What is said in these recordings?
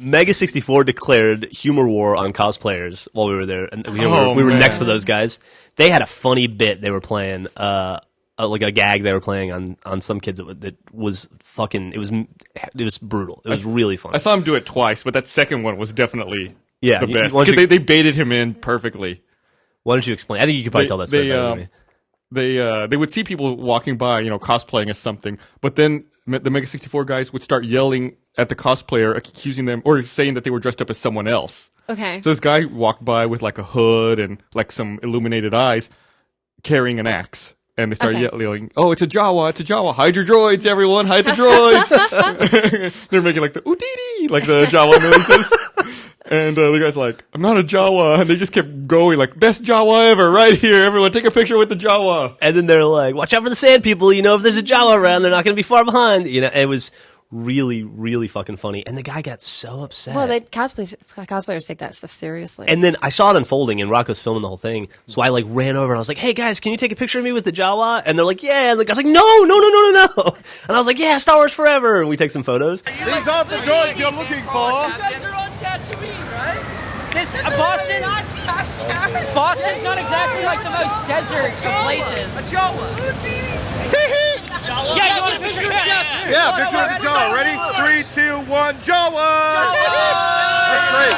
Mega64 declared humor war on cosplayers while we were there, and we were next to those guys. They had a funny bit they were playing, like a gag they were playing on some kids that was fucking. It was brutal. It was really funny. I saw him do it twice, but that second one was definitely the best. They baited him in perfectly. Why don't you explain? I think you could probably tell that story better than me. They would see people walking by, cosplaying as something, but then the Mega64 guys would start yelling at the cosplayer, accusing them or saying that they were dressed up as someone else. Okay. So this guy walked by with like a hood and like some illuminated eyes, carrying an axe. And they started yelling, "Oh, it's a JAWA! It's a JAWA! Hide your droids, everyone! Hide the droids!" They're making like the "ooh-dee-dee," like the JAWA noises. And the guy's like, "I'm not a JAWA," and they just kept going like, "Best JAWA ever, right here! Everyone, take a picture with the JAWA." And then they're like, "Watch out for the sand people! If there's a JAWA around, they're not going to be far behind." It was really, really fucking funny. And the guy got so upset. Well, cosplayers take that stuff seriously. And then I saw it unfolding, and Rocco's filming the whole thing. So I ran over and I was like, "Hey guys, can you take a picture of me with the JAWA?" And they're like, "Yeah." And the guy's like, "No. And I was like, "Yeah, Star Wars forever." And we take some photos. These aren't the droids you're looking for. You guys are on Tatooine, right? Boston's not exactly like the most desert of places. A JAWA. Yeah, you want a picture of that? Yeah, picture of the JAWA. Ready? 3, 2, 1, JAWA! That's great.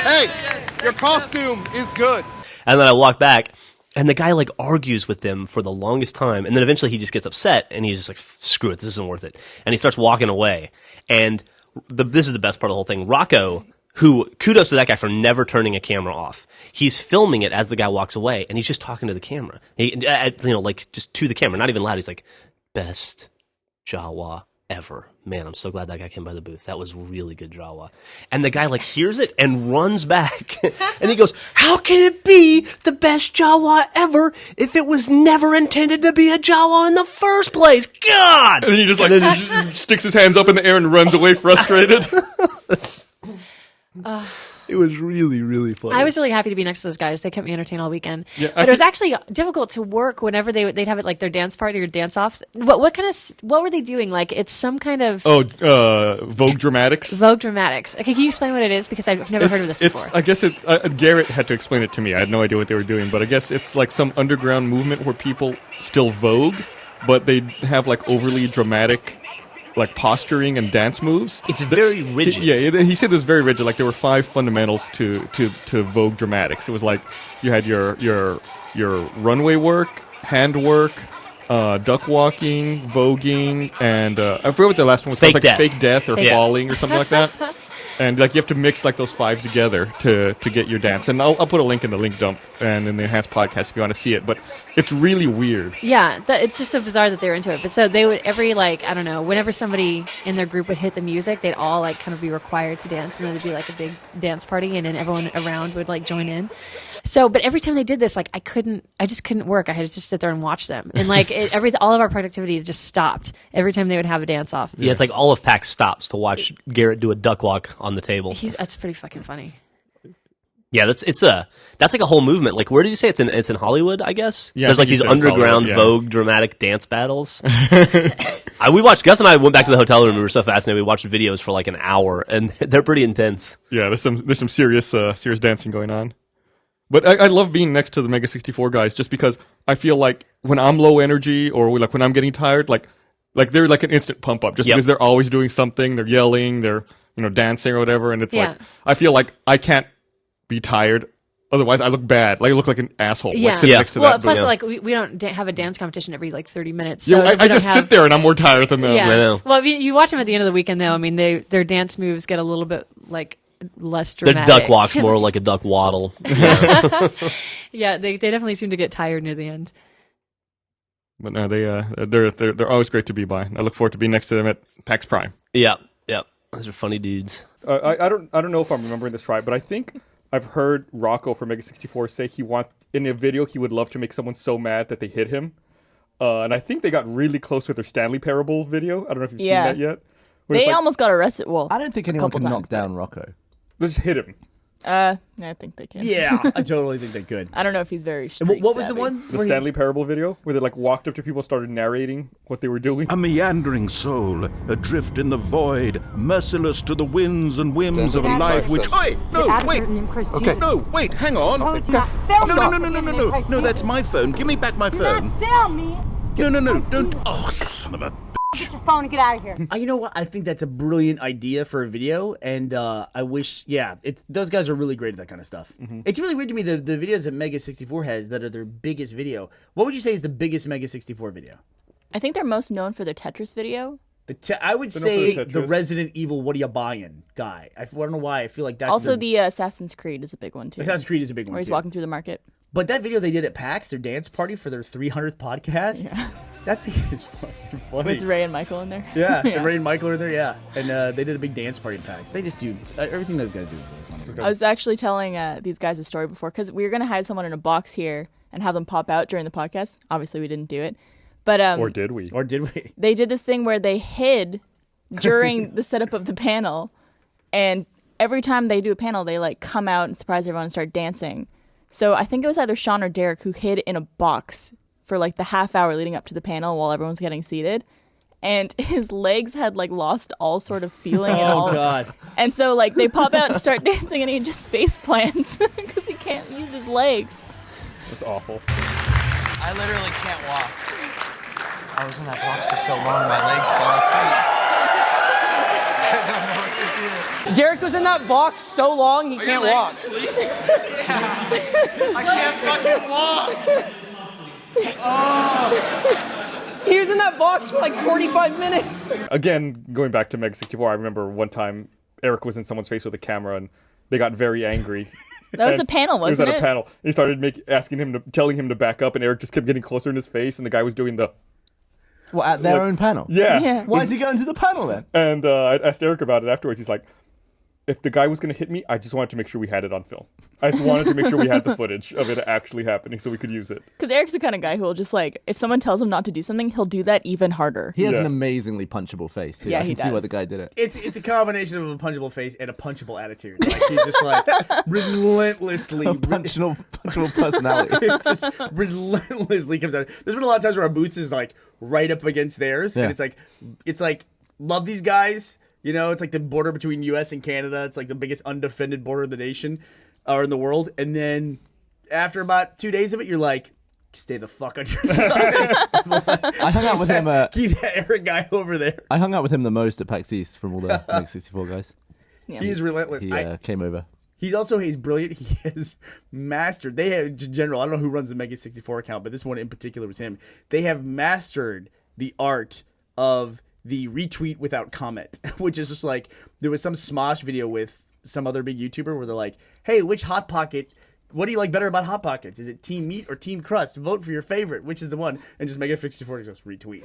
Hey, your costume is good. And then I walk back, and the guy argues with them for the longest time, and then eventually he just gets upset, and he's just like, "Screw it, this isn't worth it," and he starts walking away. And this is the best part of the whole thing. Rocco, who, kudos to that guy for never turning a camera off. He's filming it as the guy walks away, and he's just talking to the camera. Just to the camera, not even loud. He's like, "Best JAWA ever." Man, I'm so glad that guy came by the booth. That was really good JAWA. And the guy hears it and runs back. And he goes, "How can it be the best JAWA ever if it was never intended to be a JAWA in the first place? God!" And then he just just sticks his hands up in the air and runs away frustrated. It was really, really funny. I was really happy to be next to those guys. They kept me entertained all weekend. Yeah, but it was actually difficult to work whenever they'd have it their dance party or dance offs. What were they doing? It's some kind of Vogue Dramatics. Vogue Dramatics. Okay, can you explain what it is? Because I've never heard of this before. I guess Garrett had to explain it to me. I had no idea what they were doing, but I guess it's some underground movement where people still Vogue, but they have overly dramatic posturing and dance moves. It's very rigid. He said it was very rigid. There were 5 fundamentals to Vogue Dramatics. It was you had your runway work, hand work, duck walking, voguing, and I forget what the last one was. Fake death. Fake death or falling or something like that. And you have to mix those 5 together to get your dance. And I'll put a link in the link dump and in the enhanced podcast if you want to see it. But it's really weird. Yeah, it's just so bizarre that they were into it. But so they would I don't know, whenever somebody in their group would hit the music, they'd all kind of be required to dance, and then there'd be a big dance party, and then everyone around would join in. So, but every time they did this, I just couldn't work. I had to just sit there and watch them, and all of our productivity just stopped every time they would have a dance off. Yeah, it's all of PAX stops to watch Garrett do a duck walk on the table. That's pretty fucking funny. Yeah, that's a whole movement. Where did you say it's in Hollywood? I guess. Yeah, there's these underground Vogue dramatic dance battles. We watched. Gus and I went back to the hotel room. We were so fascinated. We watched videos for an hour, and they're pretty intense. Yeah, there's some serious dancing going on. But I love being next to the Mega64 guys just because I feel when I'm low energy or when I'm getting tired, they're an instant pump up just because they're always doing something. They're yelling, they're dancing or whatever, and it's I feel I can't be tired. Otherwise, I look bad. I look like an asshole. Sitting next to that. Plus, we don't have a dance competition every 30 minutes. So I just sit there and I'm more tired than them. Yeah. I know. Well, you watch them at the end of the weekend, though. I mean, their dance moves get a little bit less dramatic. Their duck walk's more like a duck waddle. Yeah, they definitely seem to get tired near the end. But no, they're always great to be by. I look forward to being next to them at PAX Prime. Yeah. Those are funny dudes. I don't know if I'm remembering this right, but I think I've heard Rocco from Mega64 say in a video he would love to make someone so mad that they hit him. And I think they got really close with their Stanley Parable video. I don't know if you've seen that yet. They almost got arrested. Well, I don't think anyone can knock down Rocco. Let's just hit him. I think they can. Yeah, I totally think they could. I don't know if he's very And what was the savvy. one? The where he- Stanley Parable video where they like walked up to people and started narrating what they were doing. A meandering soul, adrift in the void, merciless to the winds and whims of a life which... Oi! No, wait! Okay. No, wait, hang on! No, no, that's my phone. Give me back my phone. Film me. No, don't... Oh, son of a... Get your phone and get out of here. You know what? I think that's a brilliant idea for a video, and I wish, those guys are really great at that kind of stuff. It's really weird to me, the videos that Mega64 has that are their biggest video. What would you say is the biggest Mega64 video? I think they're most known for their Tetris video. I would say the Resident Evil What Are You Buying guy. I don't know why. I feel like that's also the Assassin's Creed is a big one too. Assassin's Creed is a big one where he's too. walking through the market. But that video they did at PAX, their dance party for their 300th podcast, that thing is fucking funny. With Ray and Michael in there. Yeah, and Ray and Michael are there, yeah. And they did a big dance party at PAX. They just do, everything those guys do is really funny. I was actually telling these guys a story before, because we were going to hide someone in a box here and have them pop out during the podcast. Obviously, we didn't do it. But Or did we? They did this thing where they hid during the setup of the panel, and every time they do a panel, they like come out and surprise everyone and start dancing. So I think it was either Sean or Derek who hid in a box for like the half hour leading up to the panel while everyone's getting seated. And his legs had like lost all sort of feeling. Oh, God. And so like they pop out and start dancing and he just face plants because he can't use his legs. That's awful. I literally can't walk. I was in that box for so long, my legs fell asleep. I don't know what to do. Derek was in that box so long he Are can't your walk. legs asleep? I can't fucking walk. Oh. He was in that box for like 45 minutes. Again, going back to Mega64, I remember one time Eric was in someone's face with a camera and they got very angry. That was a panel, wasn't it? it? Was at a panel. He started telling him to back up, and Eric just kept getting closer in his face, and the guy was doing the... What, at their own panel? Yeah. Why is he going to the panel then? And I asked Eric about it afterwards. He's like, if the guy was going to hit me, I just wanted to make sure we had it on film. I just wanted to make sure we had the footage of it actually happening so we could use it. Because Eric's the kind of guy who will just like, if someone tells him not to do something, he'll do that even harder. He has an amazingly punchable face too. Yeah, I can he see why does. the guy did it. It's a combination of a punchable face and a punchable attitude. Like he's just like relentlessly punchable personality. It just relentlessly comes out. There's been a lot of times where our boots is like right up against theirs, and it's like love these guys. You know, it's like the border between U.S. and Canada. It's like the biggest undefended border of the nation or in the world. And then after about 2 days of it, you're like, stay the fuck on your side. I hung out with him. Keep that Eric guy over there. I hung out with him the most at PAX East from all the Mega64 guys. Yeah. He's relentless. He came over. He's brilliant. He has mastered. They have, in general, I don't know who runs the Mega64 account, but this one in particular was him. They have mastered the art of the retweet without comment, which is just like, there was some Smosh video with some other big YouTuber where they're like, hey, which Hot Pocket, what do you like better about Hot Pockets? Is it Team Meat or Team Crust? Vote for your favorite. Which is the one? And just Mega64 just retweet.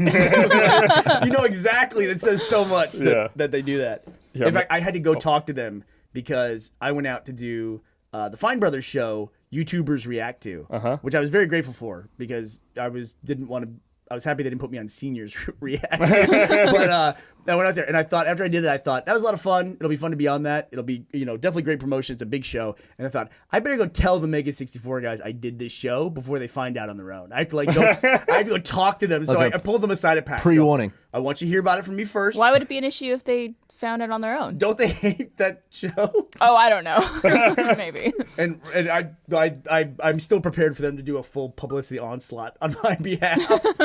You know exactly. That says so much that they do that. Yeah, in fact, I had to go talk to them because I went out to do the Fine Brothers show YouTubers react to, which I was very grateful for because I was happy they didn't put me on seniors react. But I went out there and I thought, after I did it, I thought that was a lot of fun. It'll be fun to be on that. It'll be, definitely great promotion. It's a big show. And I thought, I better go tell the Mega64 guys I did this show before they find out on their own. I have to go talk to them. So I pulled them aside at PAX. Pre-warning. I want you to hear about it from me first. Why would it be an issue if they found it on their own? Don't they hate that show? Oh, I don't know. Maybe. And I'm still prepared for them to do a full publicity onslaught on my behalf.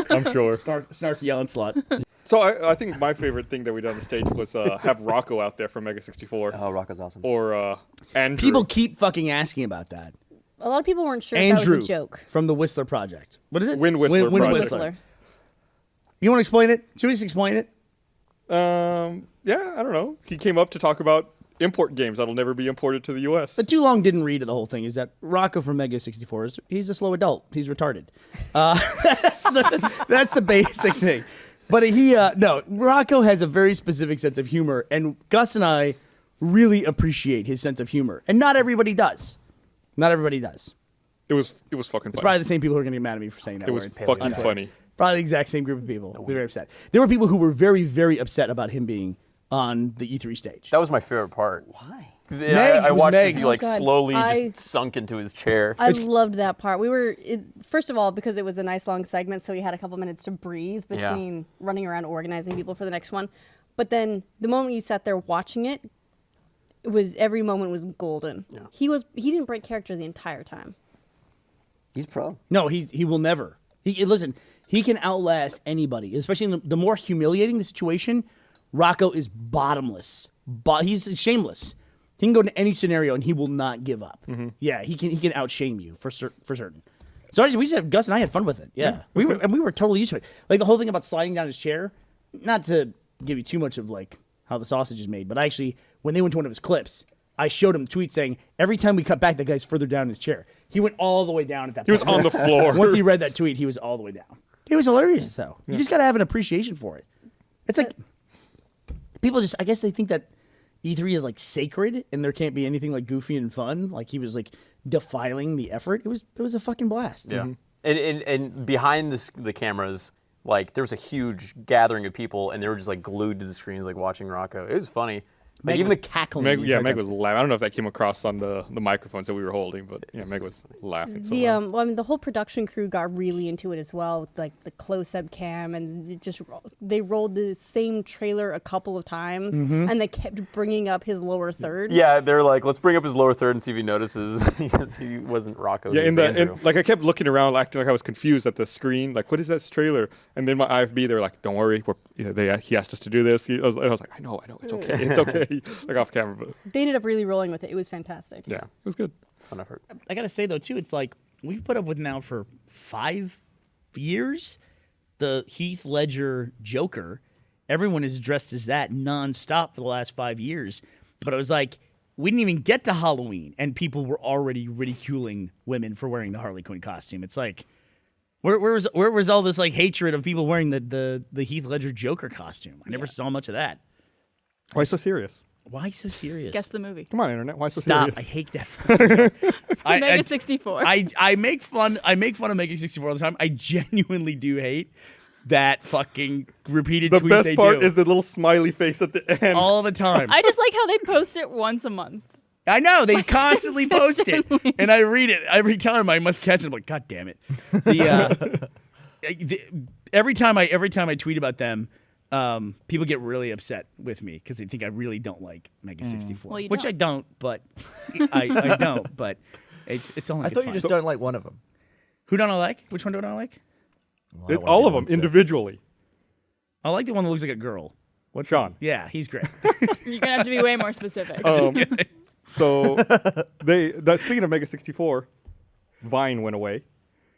I'm sure. Snarky onslaught. So I think my favorite thing that we did on the stage was have Rocco out there from Mega64. Oh, Rocco's awesome. Or Andrew. People keep fucking asking about that. A lot of people weren't sure if that was a joke. From the Whistler Project. What is it? Wind Whistler Project. Whistler. You want to explain it? Should we just explain it? Yeah, I don't know. He came up to talk about import games that'll never be imported to the U.S. The too long didn't read of the whole thing is that Rocco from Mega64 he's a slow adult. He's retarded. That's the basic thing. But Rocco has a very specific sense of humor, and Gus and I really appreciate his sense of humor, and not everybody does. Not everybody does. It was fucking funny. It's probably the same people who are going to get mad at me for saying that. It was fucking funny. Probably the exact same group of people. Be very upset. There were people who were very, very upset about him being on the E3 stage. That was my favorite part. Why? Because Meg, I it was watched Meg. as he like Oh, God. slowly I- just sunk into his chair. I loved that part. We were, first of all, because it was a nice long segment, so we had a couple minutes to breathe between running around organizing people for the next one. But then the moment you sat there watching it, every moment was golden. Yeah. He didn't break character the entire time. He's pro. No, he will never. Listen, he can outlast anybody, especially in the more humiliating the situation. Rocco is bottomless. He's shameless. He can go into any scenario and he will not give up. Yeah, he can outshame you for certain. So Gus and I had fun with it. Yeah, we were totally used to it. Like the whole thing about sliding down his chair. Not to give you too much of like how the sausage is made, but actually when they went to one of his clips, I showed him a tweet saying every time we cut back, that guy's further down in his chair. He went all the way down at that point. He was on the floor. Once he read that tweet, he was all the way down. It was hilarious though. You just gotta have an appreciation for it. It's like people I guess they think that E3 is like sacred and there can't be anything like goofy and fun. Like he was like defiling the effort. It was a fucking blast. Yeah. And behind the cameras, like there was a huge gathering of people and they were just like glued to the screens, like watching Rocco. It was funny. Meg even was the cackling. Meg was laughing. I don't know if that came across on the microphones that we were holding, but yeah, Meg was laughing. So Well, I mean, the whole production crew got really into it as well, with like the close-up cam, and they rolled the same trailer a couple of times, and they kept bringing up his lower third. Yeah, they're like, let's bring up his lower third and see if he notices because he wasn't Rocco. Yeah, he was Andrew. like I kept looking around, acting like I was confused at the screen. Like, what is that trailer? And then my IFB, they were like, "Don't worry, he asked us to do this." I was like, "I know, it's okay, it's okay." Like off camera. But They ended up really rolling with it. It was fantastic. yeah, it was good. Fun effort. I gotta say though too, it's like we've put up with now for 5 years the Heath Ledger Joker. Everyone is dressed as that nonstop for the last 5 years. But it was like we didn't even get to Halloween, and people were already ridiculing women for wearing the Harley Quinn costume. It's like where was all this like hatred of people wearing the Heath Ledger Joker costume? I never saw much of that. Why so serious? Why so serious? Guess the movie. Come on, internet. Why so Stop! serious? I hate that. Fucking Mega64. I make fun of Mega64 all the time. I genuinely do hate that fucking repeated The tweet best they part do is the little smiley face at the end. all the time. I just like how they post it once a month. I know they constantly post it, and I read it every time. I must catch it. I'm like, God damn it! Every time I tweet about them, people get really upset with me because they think I really don't like Mega64, Well, you which don't. I don't. But I don't. But it's only. I good thought you fun. just don't like one of them. Who don't I like? Which one don't I like? Well, All of them individually. I like the one that looks like a girl. What's Sean? Yeah, he's great. You're gonna have to be way more specific. So speaking of Mega64, Vine went away.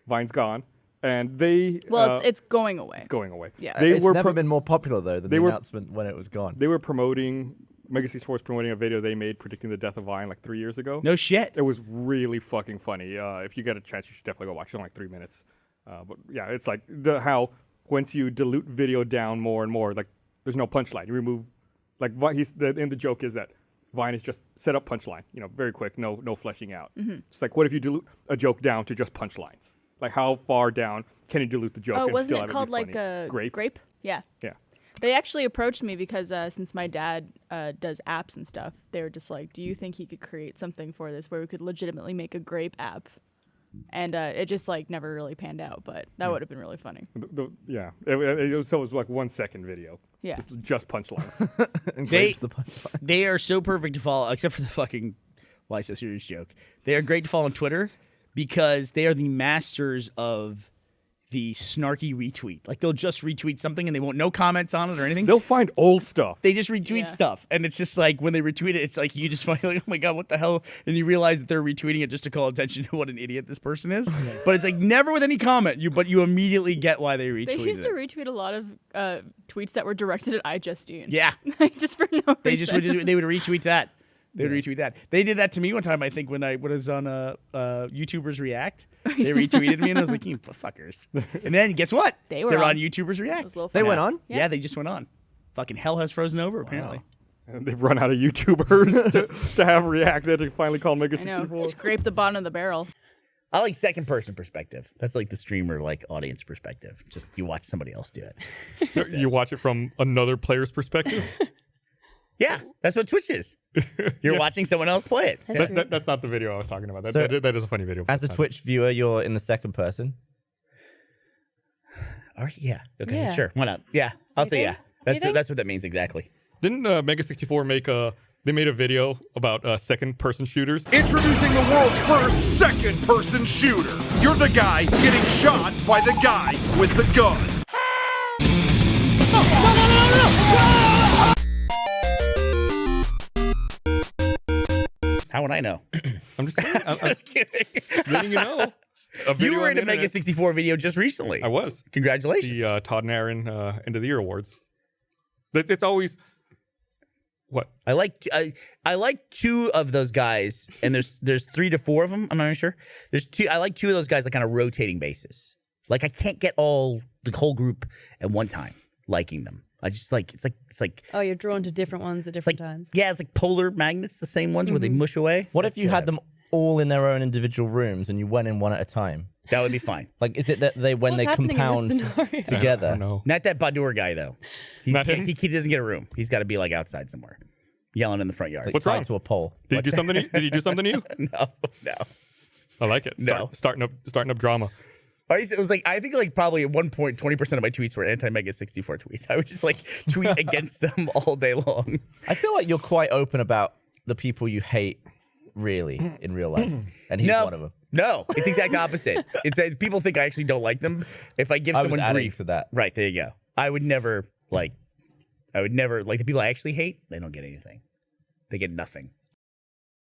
Vine's gone, and they it's going away. It's going away. Yeah. It's never been more popular though than the were- announcement when it was gone. They were promoting Mega64 was promoting a video they made predicting the death of Vine like 3 years ago. No shit. It was really fucking funny. If you get a chance, you should definitely go watch it. It's only like 3 minutes. But yeah, it's like how once you dilute video down more and more, like there's no punchline. You remove like and the joke is that Vine is just set up punchline, very quick, no fleshing out. It's like, what if you dilute a joke down to just punchlines? Like, how far down can you dilute the joke? Oh, and wasn't still it have called be like funny? a grape? Yeah. Yeah. They actually approached me because since my dad does apps and stuff, they were just like, "Do you think he could create something for this where we could legitimately make a grape app?" And it just like never really panned out, but that would have been really funny. It was like 1 second video. Yeah. Just punchlines. They are so perfect to follow, except for the fucking why so serious joke. They are great to follow on Twitter because they are the masters of the snarky retweet. Like they'll just retweet something and they won't no comments on it or anything. They'll find old stuff. They just retweet stuff, and it's just like when they retweet it, it's like you just find like, oh my god, what the hell? And you realize that they're retweeting it just to call attention to what an idiot this person is. But it's like never with any comment. But you immediately get why they retweeted. They used to it. retweet a lot of tweets that were directed at iJustine. Yeah, just for no reason. They would retweet that. They would retweet that. They did that to me one time, I think, when I was on YouTubers React. They retweeted me, and I was like, you fuckers. And then, guess what? They're on YouTubers React. They went on? Yeah, they just went on. Fucking hell has frozen over, apparently. And they've run out of YouTubers to have React. They had to finally call Mega64. Scrape the bottom of the barrel. I like second person perspective. That's like the streamer audience perspective. Just you watch somebody else do it. You watch it from another player's perspective? Yeah, that's what Twitch is. You're watching someone else play it. That's not the video I was talking about. So- That is a funny video. As a Twitch viewer, you're in the second person. All right, yeah. Okay, Yeah. sure. Why not? Yeah, I'll say think? yeah. You think? That's what that means exactly. Didn't Mega64 make they made a video about second-person shooters? Introducing the world's first second-person shooter. You're the guy getting shot by the guy with the gun. How would I know? I'm just kidding. I'm Just kidding. letting you know. You were on in the a Mega internet. 64 video just recently. I was. Congratulations. The Todd and Aaron End of the Year Awards. It's always... What? I like two of those guys, and there's 3 to 4 of them. I'm not even sure. There's two. I like 2 of those guys like on a rotating basis. Like I can't get the whole group at one time liking them. I just like it's like Oh, you're drawn to different ones at different times. yeah, it's like polar magnets, the same ones where they mush away. What if you had them all in their own individual rooms and you went in one at a time? That would be fine. Like, is it that when What's they happening in this compound scenario? together? No. Not that Badur guy though. Not him? He doesn't get a room. He's got to be like outside somewhere, yelling in the front yard. Like What's tied wrong? to a pole? Did he do something to you? No. I like it. No. Starting up drama. It was like I think like probably at one point 20% of my tweets were anti-Mega64 tweets. I would just like tweet against them all day long. I feel like you're quite open about the people you hate, really, in real life, and he's one of them. No, it's the exact opposite. It's that people think I actually don't like them. If I give I was someone adding grief to that. right there, you go. I would never like the people I actually hate. They don't get anything. They get nothing.